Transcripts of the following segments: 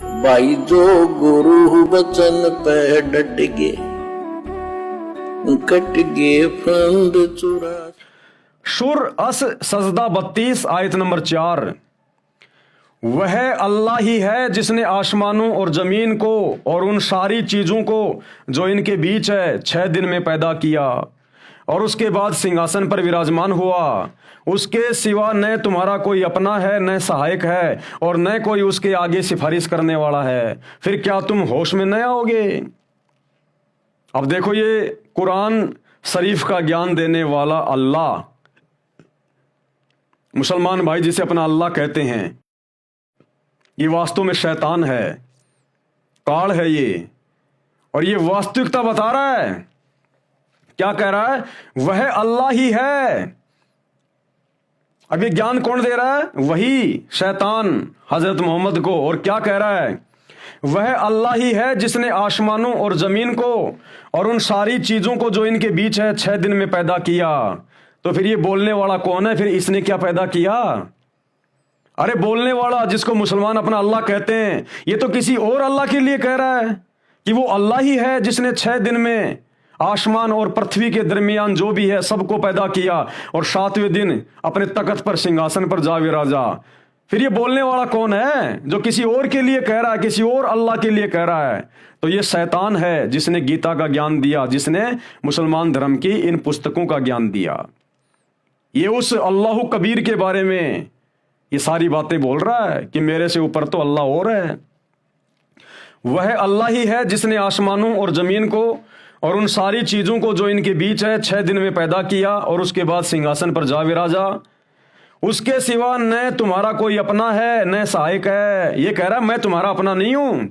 भाई जो गुरु बचन पे डट गे, कट गे फंद चुरा। शुर अस सजदा 32 आयत नंबर 4। वह अल्लाह ही है जिसने आसमानों और जमीन को और उन सारी चीजों को जो इनके बीच है 6 दिन में पैदा किया और उसके बाद सिंहासन पर विराजमान हुआ। उसके सिवा न तुम्हारा कोई अपना है, न सहायक है, और न कोई उसके आगे सिफारिश करने वाला है। फिर क्या तुम होश में न आओगे? अब देखो, ये कुरान शरीफ का ज्ञान देने वाला अल्लाह, मुसलमान भाई जिसे अपना अल्लाह कहते हैं, ये वास्तव में शैतान है, काल है ये, और ये वास्तविकता बता रहा है। क्या कह रहा है? वह अल्लाह ही है। अब ये ज्ञान कौन दे रहा है? वही शैतान हजरत मोहम्मद को। और क्या कह रहा है? वह अल्लाह ही है जिसने आसमानों और जमीन को और उन सारी चीजों को जो इनके बीच है 6 दिन में पैदा किया। तो फिर ये बोलने वाला कौन है? फिर इसने क्या पैदा किया? अरे बोलने वाला जिसको मुसलमान अपना अल्लाह कहते हैं, ये तो किसी और अल्लाह के लिए कह रहा है कि वो अल्लाह ही है जिसने 6 दिन में आसमान और पृथ्वी के दरमियान जो भी है सबको पैदा किया और 7वें दिन अपने तख्त पर सिंहासन पर जा विराजा। फिर ये बोलने वाला कौन है जो किसी और के लिए कह रहा है, किसी और अल्लाह के लिए कह रहा है? तो ये शैतान है जिसने गीता का ज्ञान दिया, जिसने मुसलमान धर्म की इन पुस्तकों का ज्ञान दिया। ये उस अल्लाह कबीर के बारे में ये सारी बातें बोल रहा है कि मेरे से ऊपर तो अल्लाह और है। वह अल्लाह ही है जिसने आसमानों और जमीन को और उन सारी चीजों को जो इनके बीच है 6 दिन में पैदा किया और उसके बाद सिंहासन पर जा विराजा। उसके सिवा न तुम्हारा कोई अपना है, न सहायक है। ये कह रहा है मैं तुम्हारा अपना नहीं हूं।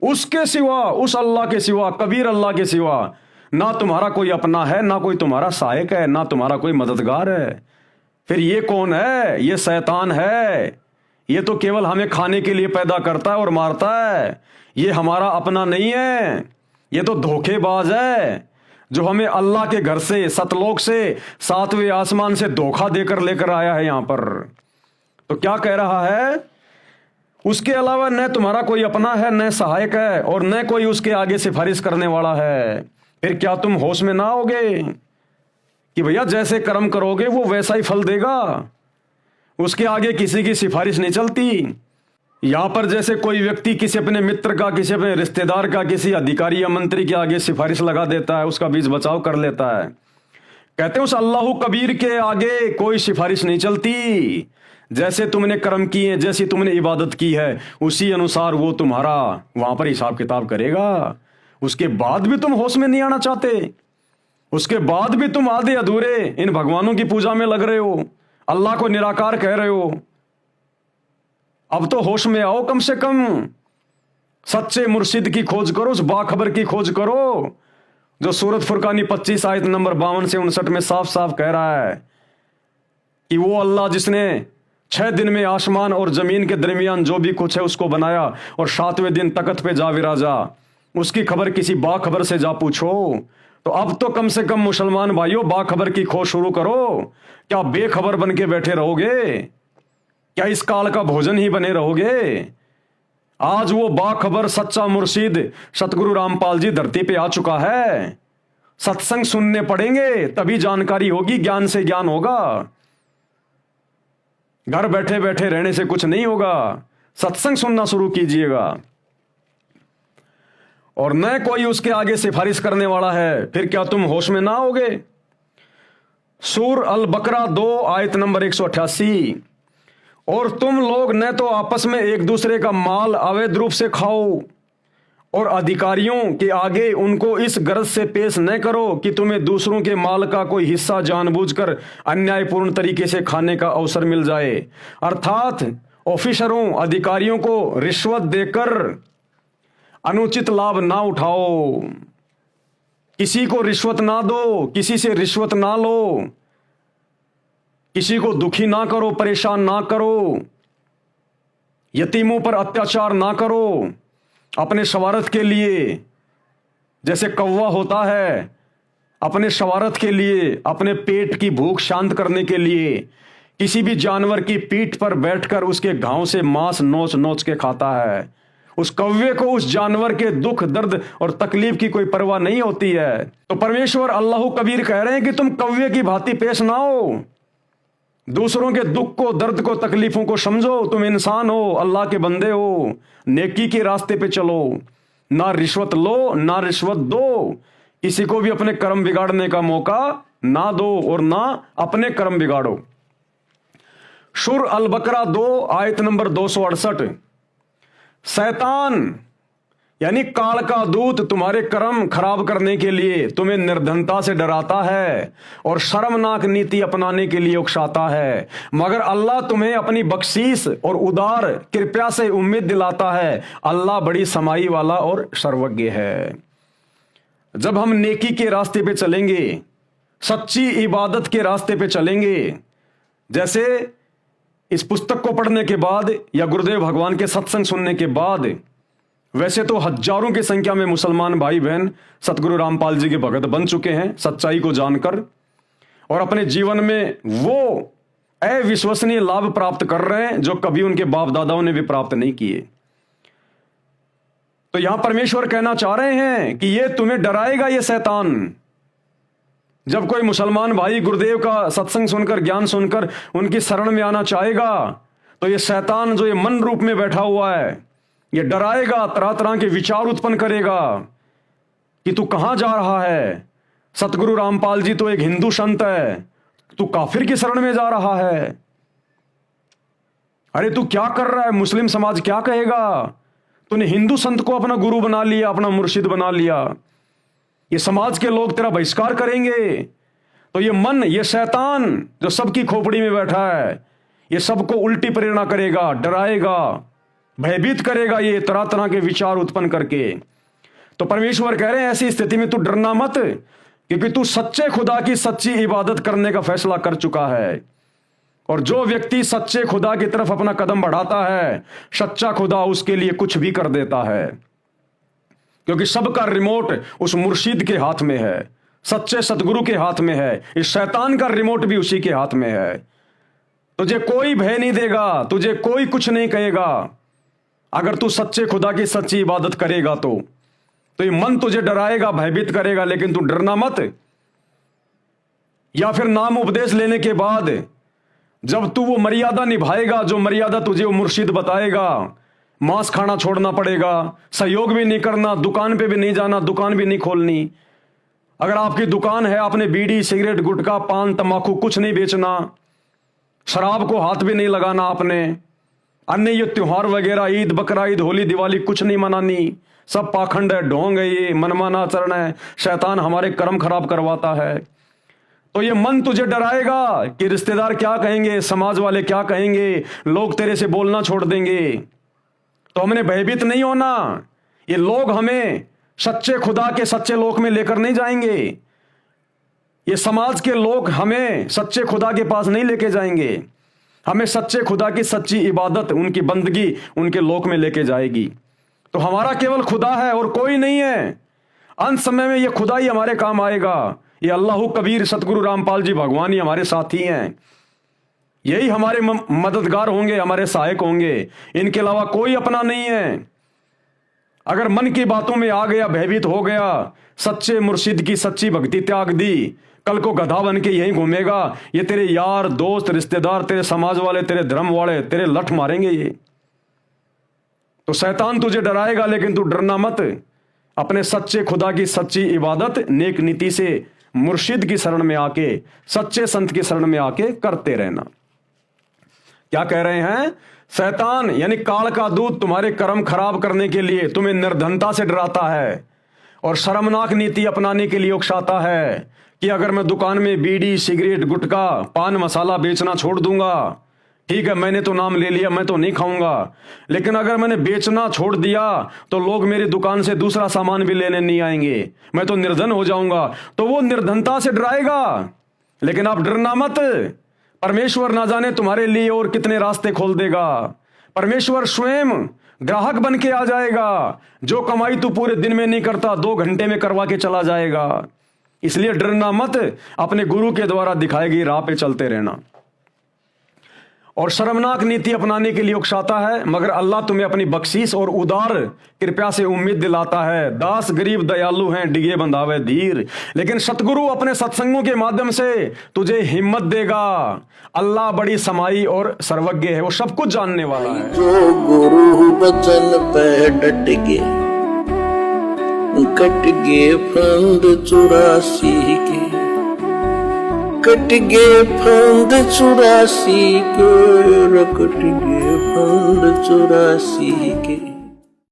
उसके सिवा, उस अल्लाह के सिवा, कबीर अल्लाह के सिवा ना तुम्हारा कोई अपना है, ना कोई तुम्हारा सहायक है, ना तुम्हारा कोई मददगार है। फिर ये कौन है? ये शैतान है। ये तो केवल हमें खाने के लिए पैदा करता है और मारता है। ये हमारा अपना नहीं है। ये तो धोखेबाज है जो हमें अल्लाह के घर से, सतलोक से, 7वें आसमान से धोखा देकर लेकर आया है यहां पर। तो क्या कह रहा है? उसके अलावा न तुम्हारा कोई अपना है, न सहायक है, और न कोई उसके आगे सिफारिश करने वाला है। फिर क्या तुम होश में ना आओगे कि भैया जैसे कर्म करोगे वो वैसा ही फल देगा? उसके आगे किसी की सिफारिश नहीं चलती। यहां पर जैसे कोई व्यक्ति किसी अपने मित्र का, किसी अपने रिश्तेदार का, किसी अधिकारी या मंत्री के आगे सिफारिश लगा देता है, उसका बीच बचाव कर लेता है। कहते हैं उस अल्लाह कबीर के आगे कोई सिफारिश नहीं चलती। जैसे तुमने कर्म किए, जैसी तुमने इबादत की है, उसी अनुसार वो तुम्हारा वहां पर हिसाब किताब करेगा। उसके बाद भी तुम होश में नहीं आना चाहते, उसके बाद भी तुम आधे अधूरे इन भगवानों की पूजा में लग रहे हो, अल्लाह को निराकार कह रहे हो। अब तो होश में आओ, कम से कम सच्चे मुर्शिद की खोज करो, उस बाखबर की खोज करो जो सूरत फुरकानी 25 आयत नंबर 52 से 59 में साफ साफ कह रहा है कि वो अल्लाह जिसने 6 दिन में आसमान और जमीन के दरमियान जो भी कुछ है उसको बनाया और 7वें दिन तख्त पे जा विराजा, उसकी खबर किसी बाखबर से जा पूछो। तो अब तो कम से कम मुसलमान भाइयों बाखबर की खोज शुरू करो। क्या बेखबर बन के बैठे रहोगे? क्या इस काल का भोजन ही बने रहोगे? आज वो बाखबर सच्चा मुर्शिद सतगुरु रामपाल जी धरती पे आ चुका है। सत्संग सुनने पड़ेंगे तभी जानकारी होगी, ज्ञान से ज्ञान होगा। घर बैठे बैठे रहने से कुछ नहीं होगा। सत्संग सुनना शुरू कीजिएगा। और न कोई उसके आगे सिफारिश करने वाला है। फिर क्या तुम होश में ना आओगे? सूर अल बकरा 2 आयत नंबर 188। और तुम लोग न तो आपस में एक दूसरे का माल अवैध रूप से खाओ और अधिकारियों के आगे उनको इस गर्ज से पेश न करो कि तुम्हें दूसरों के माल का कोई हिस्सा जानबूझकर अन्यायपूर्ण तरीके से खाने का अवसर मिल जाए। अर्थात ऑफिसरों, अधिकारियों को रिश्वत देकर अनुचित लाभ ना उठाओ। किसी को रिश्वत ना दो, किसी से रिश्वत ना लो, किसी को दुखी ना करो, परेशान ना करो, यतीमों पर अत्याचार ना करो। अपने स्वार्थ के लिए, जैसे कौवा होता है, अपने स्वार्थ के लिए, अपने पेट की भूख शांत करने के लिए किसी भी जानवर की पीठ पर बैठकर उसके घाव से मांस नोच नोच के खाता है। उस कौवे को उस जानवर के दुख दर्द और तकलीफ की कोई परवाह नहीं होती है। तो परमेश्वर अल्लाह कबीर कह रहे हैं कि तुम कौवे की भांति पेश ना हो, दूसरों के दुख को, दर्द को, तकलीफों को समझो। तुम इंसान हो, अल्लाह के बंदे हो, नेकी के रास्ते पे चलो, ना रिश्वत लो ना रिश्वत दो, किसी को भी अपने कर्म बिगाड़ने का मौका ना दो और ना अपने कर्म बिगाड़ो। शुर अल बकरा 2 आयत नंबर 268। शैतान यानी काल का दूत तुम्हारे कर्म खराब करने के लिए तुम्हें निर्धनता से डराता है और शर्मनाक नीति अपनाने के लिए उकसाता है, मगर अल्लाह तुम्हें अपनी बख्शीश और उदार कृपया से उम्मीद दिलाता है। अल्लाह बड़ी समाई वाला और सर्वज्ञ है। जब हम नेकी के रास्ते पे चलेंगे, सच्ची इबादत के रास्ते पे चलेंगे, जैसे इस पुस्तक को पढ़ने के बाद या गुरुदेव भगवान के सत्संग सुनने के बाद, वैसे तो हजारों की संख्या में मुसलमान भाई बहन सतगुरु रामपाल जी के भगत बन चुके हैं सच्चाई को जानकर, और अपने जीवन में वो अविश्वसनीय लाभ प्राप्त कर रहे हैं जो कभी उनके बाप दादाओं ने भी प्राप्त नहीं किए। तो यहां परमेश्वर कहना चाह रहे हैं कि ये तुम्हें डराएगा, ये शैतान। जब कोई मुसलमान भाई गुरुदेव का सत्संग सुनकर, ज्ञान सुनकर उनकी शरण में आना चाहेगा, तो ये शैतान जो ये मन रूप में बैठा हुआ है, ये डराएगा, तरह तरह के विचार उत्पन्न करेगा कि तू कहां जा रहा है, सतगुरु रामपाल जी तो एक हिंदू संत है, तू काफिर की शरण में जा रहा है, अरे तू क्या कर रहा है, मुस्लिम समाज क्या कहेगा, तूने हिंदू संत को अपना गुरु बना लिया, अपना मुर्शिद बना लिया, ये समाज के लोग तेरा बहिष्कार करेंगे। तो ये मन, ये शैतान जो सबकी खोपड़ी में बैठा है, ये सबको उल्टी प्रेरणा करेगा, डराएगा, भयभीत करेगा, ये तरह तरह के विचार उत्पन्न करके। तो परमेश्वर कह रहे हैं ऐसी स्थिति में तू डरना मत, क्योंकि तू सच्चे खुदा की सच्ची इबादत करने का फैसला कर चुका है। और जो व्यक्ति सच्चे खुदा की तरफ अपना कदम बढ़ाता है, सच्चा खुदा उसके लिए कुछ भी कर देता है, क्योंकि सबका रिमोट उस मुर्शिद के हाथ में है, सच्चे सतगुरु के हाथ में है। इस शैतान का रिमोट भी उसी के हाथ में है। तुझे कोई भय नहीं देगा, तुझे कोई कुछ नहीं कहेगा अगर तू सच्चे खुदा की सच्ची इबादत करेगा। तो ये मन तुझे डराएगा, भयभीत करेगा, लेकिन तू डरना मत। या फिर नाम उपदेश लेने के बाद जब तू वो मर्यादा निभाएगा, जो मर्यादा तुझे वो मुर्शिद बताएगा, मांस खाना छोड़ना पड़ेगा, सहयोग भी नहीं करना, दुकान पे भी नहीं जाना, दुकान भी नहीं खोलनी। अगर आपकी दुकान है, आपने बीड़ी, सिगरेट, गुटखा, पान, तंबाकू कुछ नहीं बेचना, शराब को हाथ भी नहीं लगाना आपने, अन्य ये त्योहार वगैरह, ईद, बकरा ईद, होली, दिवाली कुछ नहीं मनानी, सब पाखंड है, ढोंग है, ये मनमाना आचरण है, शैतान हमारे कर्म खराब करवाता है। तो ये मन तुझे डराएगा कि रिश्तेदार क्या कहेंगे, समाज वाले क्या कहेंगे, लोग तेरे से बोलना छोड़ देंगे। तो हमने भयभीत नहीं होना, ये लोग हमें सच्चे खुदा के सच्चे लोक में लेकर नहीं जाएंगे, ये समाज के लोग हमें सच्चे खुदा के पास नहीं लेके जाएंगे, हमें सच्चे खुदा की सच्ची इबादत, उनकी बंदगी उनके लोक में लेके जाएगी। तो हमारा केवल खुदा है और कोई नहीं है। अंत समय में ये खुदा ही हमारे काम आएगा। ये अल्लाह कबीर सतगुरु रामपाल जी भगवान ही हमारे साथी हैं, यही हमारे मददगार होंगे, हमारे सहायक होंगे, इनके अलावा कोई अपना नहीं है। अगर मन की बातों में आ गया, भयभीत हो गया, सच्चे मुर्शिद की सच्ची भक्ति त्याग दी, कल को गधा बन के यहीं घूमेगा, ये तेरे यार दोस्त रिश्तेदार, तेरे समाज वाले, तेरे धर्म वाले तेरे लठ मारेंगे ये। तो शैतान तुझे डराएगा, लेकिन तू डरना मत। अपने सच्चे खुदा की सच्ची इबादत नेक नीति से मुर्शिद की शरण में आके, सच्चे संत की शरण में आके करते रहना। क्या कह रहे हैं? शैतान यानी काल का दूत तुम्हारे कर्म खराब करने के लिए तुम्हें निर्धनता से डराता है और शर्मनाक नीति अपनाने के लिए उकसाता है कि अगर मैं दुकान में बीड़ी, सिगरेट, गुटखा, पान मसाला बेचना छोड़ दूंगा, ठीक है, मैंने तो नाम ले लिया, मैं तो नहीं खाऊंगा, लेकिन अगर मैंने बेचना छोड़ दिया तो लोग मेरी दुकान से दूसरा सामान भी लेने नहीं आएंगे, मैं तो निर्धन हो जाऊंगा। तो वो निर्धनता से डराएगा, लेकिन आप डरना मत। परमेश्वर ना जाने तुम्हारे लिए और कितने रास्ते खोल देगा। परमेश्वर स्वयं ग्राहक बन के आ जाएगा। जो कमाई तू पूरे दिन में नहीं करता, 2 घंटे में करवा के चला जाएगा। इसलिए डरना मत, अपने गुरु के द्वारा दिखाई गई राह पे चलते रहना। और शर्मनाक नीति अपनाने के लिए उकसाता है, मगर अल्लाह तुम्हें अपनी बख्शीश और उदार कृपया से उम्मीद दिलाता है। दास गरीब दयालु हैं, डिगे बंधावे धीर। लेकिन सतगुरु अपने सत्संगों के माध्यम से तुझे हिम्मत देगा। अल्लाह बड़ी समाई और सर्वज्ञ है, वो सब कुछ जानने वाला है। जो गुरु बचन पे डट गए, कट गए फंद 84 के, कट गए फंद 84 के, कट गए फंद 84 के।